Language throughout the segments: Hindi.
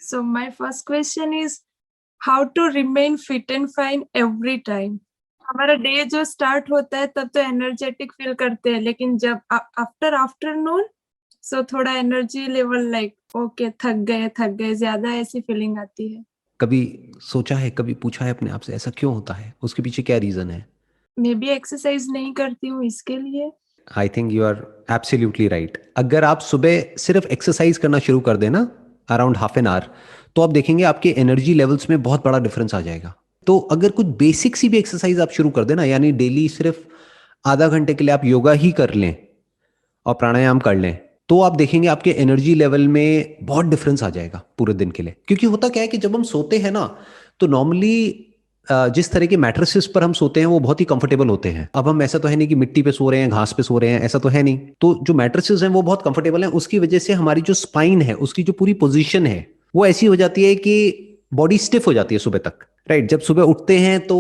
So my first question is how to remain fit and fine every time. हमारा डे जो स्टार्ट होता है तब तो एनर्जेटिक फील करते हैं, लेकिन जब आफ्टर आफ्टरनून सो थोड़ा एनर्जी लेवल लाइक ओके थक गए ज्यादा ऐसी फीलिंग आती है. कभी सोचा है, कभी पूछा है अपने आप से ऐसा क्यों होता है, उसके पीछे क्या रीजन है? मे बी एक्सरसाइज नहीं करती हूँ इसके लिए. I think you are absolutely right. अगर आप सुबह सिर्फ एक्सरसाइज करना शुरू कर देना अराउंड हाफ एन आवर, तो आप देखेंगे आपके एनर्जी लेवल्स में बहुत बड़ा डिफरेंस आ जाएगा। तो अगर कुछ बेसिक सी भी एक्सरसाइज आप शुरू कर देना, यानी डेली सिर्फ आधा घंटे के लिए आप योगा ही कर लें और प्राणायाम कर लें, तो आप देखेंगे आपके एनर्जी लेवल में बहुत डिफरेंस आ जाएगा पूरे दिन के लिए। क्योंकि होता क्या है कि जब हम सोते हैं ना, तो नॉर्मली जिस तरह के मैट्रेसेस पर हम सोते हैं वो बहुत ही कंफर्टेबल होते हैं। अब हम ऐसा तो है नहीं कि मिट्टी पे सो रहे हैं, घास पे सो रहे हैं, ऐसा तो है नहीं। तो जो मैट्रेसेस हैं वो बहुत कंफर्टेबल हैं, उसकी वजह से हमारी जो स्पाइन है, उसकी जो पूरी पोजीशन है वो ऐसी हो जाती है कि बॉडी स्टिफ हो जाती है सुबह तक। राइट, जब सुबह उठते हैं तो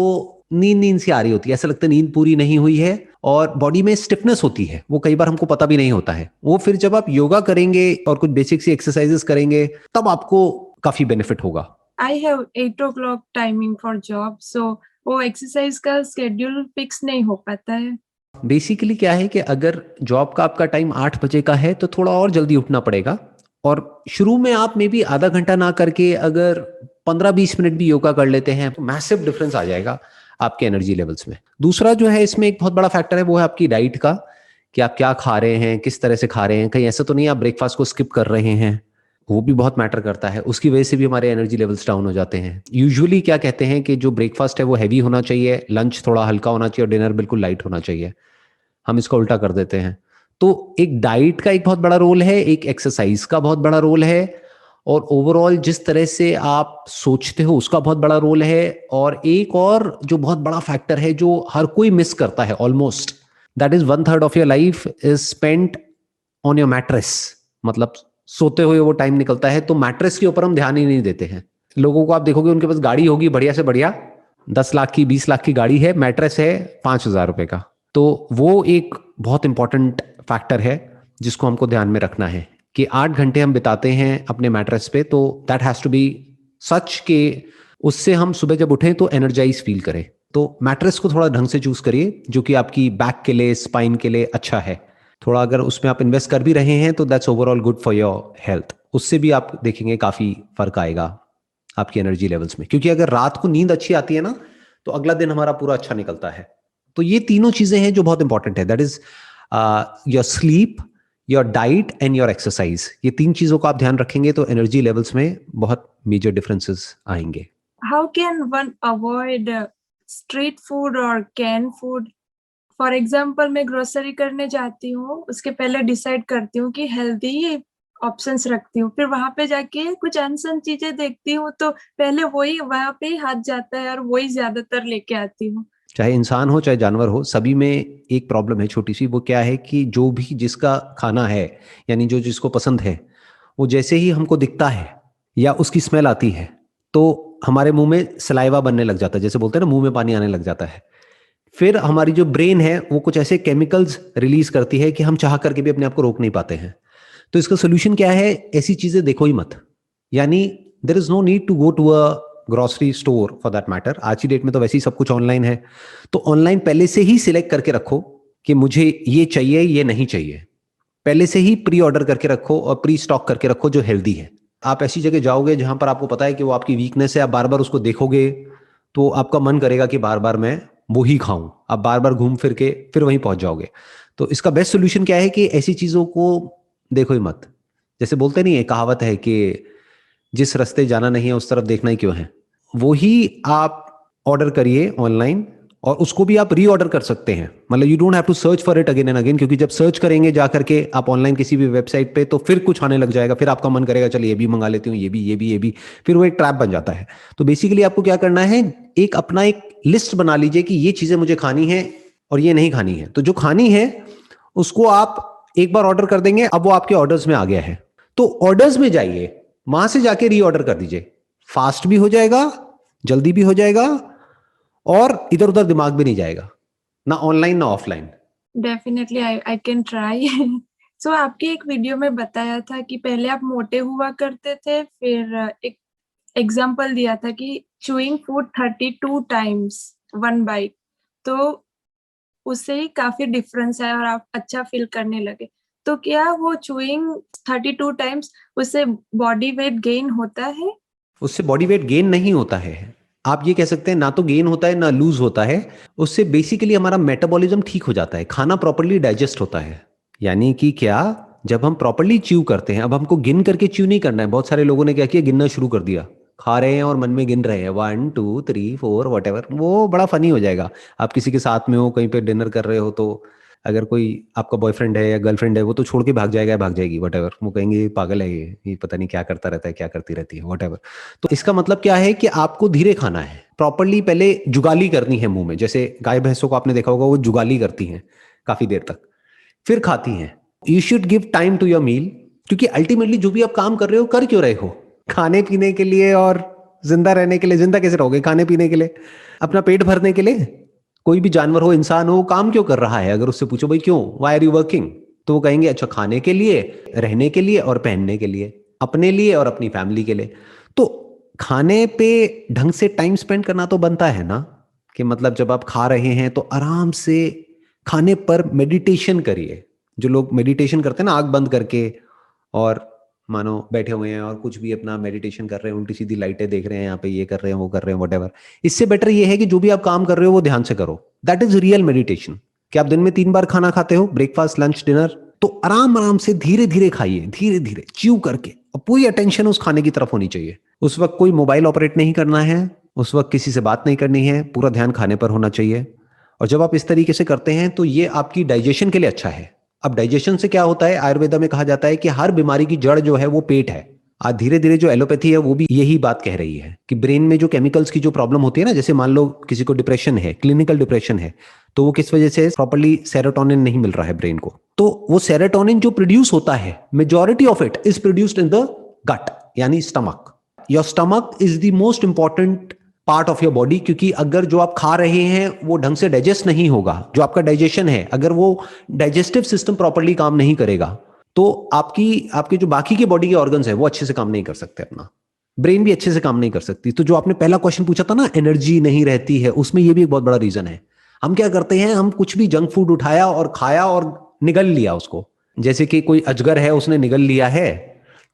नींद नींद सी आ रही होती है, ऐसा लगता है नींद पूरी नहीं हुई है और बॉडी में स्टिफनेस होती है, वो कई बार हमको पता भी नहीं होता है। वो फिर जब आप योगा करेंगे और कुछ बेसिक सी एक्सरसाइजेस करेंगे तब आपको काफी बेनिफिट होगा। I have 8 o'clock timing for job, so वो एक्सरसाइज का स्केड्यूल फिक्स नहीं हो पाता है. बेसिकली क्या है कि अगर जॉब का आपका टाइम 8 बजे का है तो थोड़ा और जल्दी उठना पड़ेगा। और शुरू में आप मे बी आधा घंटा ना करके अगर 15-20 मिनट भी योगा कर लेते हैं तो मैसिव डिफरेंस आ जाएगा आपके एनर्जी लेवल्स में। दूसरा जो है इसमें एक बहुत बड़ा फैक्टर है, वो है आपकी डाइट का, कि आप क्या खा रहे हैं, किस तरह से खा रहे हैं। कहीं ऐसा तो नहीं आप ब्रेकफास्ट को स्किप कर रहे हैं, वो भी बहुत मैटर करता है। उसकी वजह से भी हमारे एनर्जी लेवल्स डाउन हो जाते हैं। यूजुअली क्या कहते हैं कि जो ब्रेकफास्ट है वो हैवी होना चाहिए, लंच थोड़ा हल्का होना चाहिए और डिनर बिल्कुल लाइट होना चाहिए। हम इसको उल्टा कर देते हैं। तो एक डाइट का एक बहुत बड़ा रोल है, एक एक्सरसाइज का बहुत बड़ा रोल है, और ओवरऑल जिस तरह से आप सोचते हो उसका बहुत बड़ा रोल है। और एक और जो बहुत बड़ा फैक्टर है जो हर कोई मिस करता है almost, that is 1/3 of your life is spent on your mattress. मतलब सोते हुए वो टाइम निकलता है तो मैट्रेस के ऊपर हम ध्यान ही नहीं देते हैं। लोगों को आप देखोगे उनके पास गाड़ी होगी बढ़िया से बढ़िया, 10 लाख की 20 लाख की गाड़ी है, मैट्रेस है 5,000 रुपए का। तो वो एक बहुत इंपॉर्टेंट फैक्टर है जिसको हमको ध्यान में रखना है कि 8 घंटे हम बिताते हैं अपने मैट्रेस पे, तो दैट हैज टू बी सच के उससे हम सुबह जब उठें तो एनर्जाइज फील करें। तो मैट्रेस को थोड़ा ढंग से चूज करिए जो कि आपकी बैक के लिए, स्पाइन के लिए अच्छा है। थोड़ा अगर उसमें आप इन्वेस्ट कर भी रहे हैं तो that's overall good for your health. उससे भी आप देखेंगे काफी फर्क आएगा आपकी एनर्जी लेवल्स में। क्योंकि अगर रात को नींद अच्छी आती है ना तो अगला दिन हमारा पूरा अच्छा निकलता है। तो ये तीनों चीजें हैं जो बहुत इंपॉर्टेंट है, that is your sleep, your diet and your exercise. ये तीन चीजों का आप ध्यान रखेंगे तो एनर्जी लेवल्स में बहुत मेजर डिफरेंसेस आएंगे। How can one avoid street food or canned food? For example मैं ग्रोसरी करने जाती हूँ, उसके पहले डिसाइड करती हूँ कि हेल्दी ऑप्शंस रखती हूँ, फिर वहां पे जाके कुछ अनसन चीजें देखती हूँ तो पहले वही वहां पे ही हाथ जाता है और वही ज्यादातर लेके आती हूँ. चाहे इंसान हो चाहे जानवर हो, सभी में एक प्रॉब्लम है छोटी सी। वो क्या है कि जो भी जिसका खाना है, यानी जो जिसको पसंद है, वो जैसे ही हमको दिखता है या उसकी स्मेल आती है तो हमारे मुंह में सलाइवा बनने लग जाता है, जैसे बोलते हैं ना, मुंह में पानी आने लग जाता है। फिर हमारी जो ब्रेन है वो कुछ ऐसे केमिकल्स रिलीज करती है कि हम चाह करके भी अपने आप को रोक नहीं पाते हैं। तो इसका सोल्यूशन क्या है? ऐसी चीजें देखो ही मत। यानी there is no need to go to a grocery store for that matter. आज की डेट में तो वैसे ही सब कुछ ऑनलाइन है। तो ऑनलाइन पहले से ही सिलेक्ट करके रखो कि मुझे ये चाहिए, ये नहीं चाहिए। पहले से ही प्री ऑर्डर करके रखो और प्री स्टॉक करके रखो जो हेल्दी है। आप ऐसी जगह जाओगे जहां पर आपको पता है कि वो आपकी वीकनेस है, आप बार बार उसको देखोगे तो आपका मन करेगा कि बार बार मैं वो ही खाऊं। आप बार बार घूम फिर के फिर वहीं पहुंच जाओगे। तो इसका बेस्ट सोल्यूशन क्या है कि ऐसी चीजों को देखो ही मत। जैसे बोलते नहीं है, कहावत है कि जिस रास्ते जाना नहीं है उस तरफ देखना ही क्यों है। वो ही आप ऑर्डर करिए ऑनलाइन, और उसको भी आप री ऑर्डर कर सकते हैं। मतलब you don't have to search for it again and again, क्योंकि जब सर्च करेंगे जा करके आप ऑनलाइन किसी भी वेबसाइट पे तो फिर कुछ आने लग जाएगा, फिर आपका मन करेगा चलिए ये भी मंगा लेती हूँ, ये भी ये भी ये भी, फिर वो एक ट्रैप बन जाता है। तो बेसिकली आपको क्या करना है, एक अपना एक लिस्ट बना लीजिए कि ये चीजें मुझे खानी है और ये नहीं खानी है। तो जो खानी है उसको आप एक बार ऑर्डर कर देंगे, अब वो आपके ऑर्डर्स में आ गया है। तो ऑर्डर्स में जाइए, वहां से जाके री ऑर्डर कर दीजिए। फास्ट भी हो जाएगा, जल्दी भी हो जाएगा, और इधर उधर दिमाग भी नहीं जाएगा, ना ऑनलाइन ना offline. Definitely I can try. So आपके एक वीडियो में बताया था कि पहले आप मोटे हुआ करते थे, फिर एक एग्जाम्पल दिया था कि chewing food 32 times one byte, तो उससे ही काफी डिफरेंस है और आप अच्छा फील करने लगे। तो क्या वो चूइंग 32 टाइम्स उससे बॉडी वेट गेन होता है? उससे बॉडी वेट गेन नहीं होता है। आप ये कह सकते हैं ना तो गेन होता है ना लूज होता है। उससे बेसिकली हमारा मेटाबॉलिज्म ठीक हो जाता है, खाना प्रॉपरली डाइजेस्ट होता है। यानी कि क्या, जब हम प्रॉपरली च्यू करते हैं, अब हमको गिन करके च्यू नहीं करना है। बहुत सारे लोगों ने क्या किया, गिनना शुरू कर दिया, खा रहे हैं और मन में गिन रहे हैं 1 2 3 4 वट एवर। वो बड़ा फनी हो जाएगा। आप किसी के साथ में हो, कहीं पे डिनर कर रहे हो, तो अगर कोई आपका बॉयफ्रेंड है या गर्लफ्रेंड है, वो तो छोड़ के भाग जाएगा या भाग जाएगी वट एवर। वो कहेंगे ये पागल है, ये पता नहीं क्या करता रहता है, क्या करती रहती है, वट एवर। तो इसका मतलब क्या है कि आपको धीरे खाना है, प्रॉपरली पहले जुगाली करनी है मुंह में। जैसे गाय भैंसों को आपने देखा होगा, वो जुगाली करती हैं काफी देर तक, फिर खाती हैं। You should give time to your meal, क्योंकि अल्टीमेटली जो भी आप काम कर रहे हो, कर क्यों रहे हो? खाने पीने के लिए और जिंदा रहने के लिए। जिंदा कैसे रहोगे खाने पीने के लिए? अपना पेट भरने के लिए। कोई भी जानवर हो, इंसान हो, काम क्यों कर रहा है? अगर उससे पूछो भाई क्यों, वाई आर यू वर्किंग, तो वो कहेंगे अच्छा खाने के लिए, रहने के लिए और पहनने के लिए, अपने लिए और अपनी फैमिली के लिए। तो खाने पे ढंग से टाइम स्पेंड करना तो बनता है ना, कि मतलब जब आप खा रहे हैं तो आराम से खाने पर मेडिटेशन करिए। जो लोग मेडिटेशन करते हैं ना, आंख बंद करके, और मानो बैठे हुए हैं और कुछ भी अपना मेडिटेशन कर रहे हैं, उल्टी सीधी लाइटें देख रहे हैं, यहाँ पे ये कर रहे हैं, वो कर रहे हैं, वट। इससे बेटर ये है कि जो भी आप काम कर रहे हो वो ध्यान से करो। That is real meditation. कि आप दिन में 3 बार खाना खाते हो, ब्रेकफास्ट लंच डिनर, तो आराम आराम से धीरे धीरे खाइए, धीरे धीरे च्यू करके, और पूरी अटेंशन उस खाने की तरफ होनी चाहिए। उस वक्त कोई मोबाइल ऑपरेट नहीं करना है, उस वक्त किसी से बात नहीं करनी है, पूरा ध्यान खाने पर होना चाहिए। और जब आप इस तरीके से करते हैं तो ये आपकी डाइजेशन के लिए अच्छा है। अब डाइजेशन से क्या होता है, आयुर्वेदा में कहा जाता है कि हर बीमारी की जड़ जो है वो पेट है। आज धीरे धीरे जो एलोपैथी है वो भी यही बात कह रही है कि ब्रेन में जो केमिकल्स की जो प्रॉब्लम होती है ना, जैसे मान लो किसी को डिप्रेशन है, क्लिनिकल डिप्रेशन है, तो वो किस वजह से, प्रॉपर्ली सेरोटोनिन नहीं मिल रहा है ब्रेन को। तो वो सेरोटोनिन जो प्रोड्यूस होता है, majority of it is produced in the gut, यानी stomach. Your stomach is the most important part of your body, क्योंकि अगर जो आप खा रहे हैं वो ढंग से डाइजेस्ट नहीं होगा, जो आपका डाइजेशन है, अगर वो डाइजेस्टिव सिस्टम प्रॉपर्ली काम नहीं करेगा, तो आपके जो बाकी के बॉडी के ऑर्गन्स है वो अच्छे से काम नहीं कर सकते, अपना ब्रेन भी अच्छे से काम नहीं कर सकती। तो जो आपने पहला क्वेश्चन पूछा था ना, एनर्जी नहीं रहती है, उसमें ये भी एक बहुत बड़ा रीजन है। हम क्या करते हैं, हम कुछ भी जंक फूड उठाया और खाया और निगल लिया उसको। जैसे कि कोई अजगर है, उसने निगल लिया है,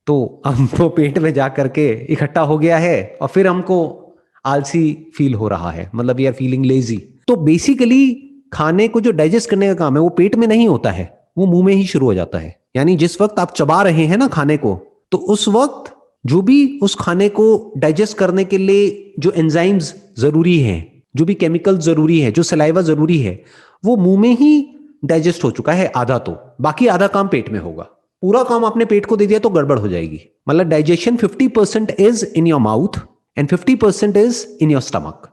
तो हमको पेट में जा करके इकट्ठा हो गया है, और फिर हमको आलसी फील हो रहा है, मतलब वी आर फीलिंग लेजी। तो बेसिकली खाने को जो डाइजेस्ट करने का काम है वो पेट में नहीं होता है, वो मुंह में ही शुरू हो जाता है। यानी जिस वक्त आप चबा रहे हैं ना खाने को, तो उस वक्त जो भी उस खाने को डाइजेस्ट करने के लिए जो एंजाइम्स जरूरी हैं, जो भी केमिकल जरूरी है, जो सलाइवा जरूरी है, वो मुंह में ही डाइजेस्ट हो चुका है आधा, तो बाकी आधा काम पेट में होगा। पूरा काम आपने पेट को दे दिया तो गड़बड़ हो जाएगी। मतलब digestion 50% is in your mouth and 50% is in your stomach.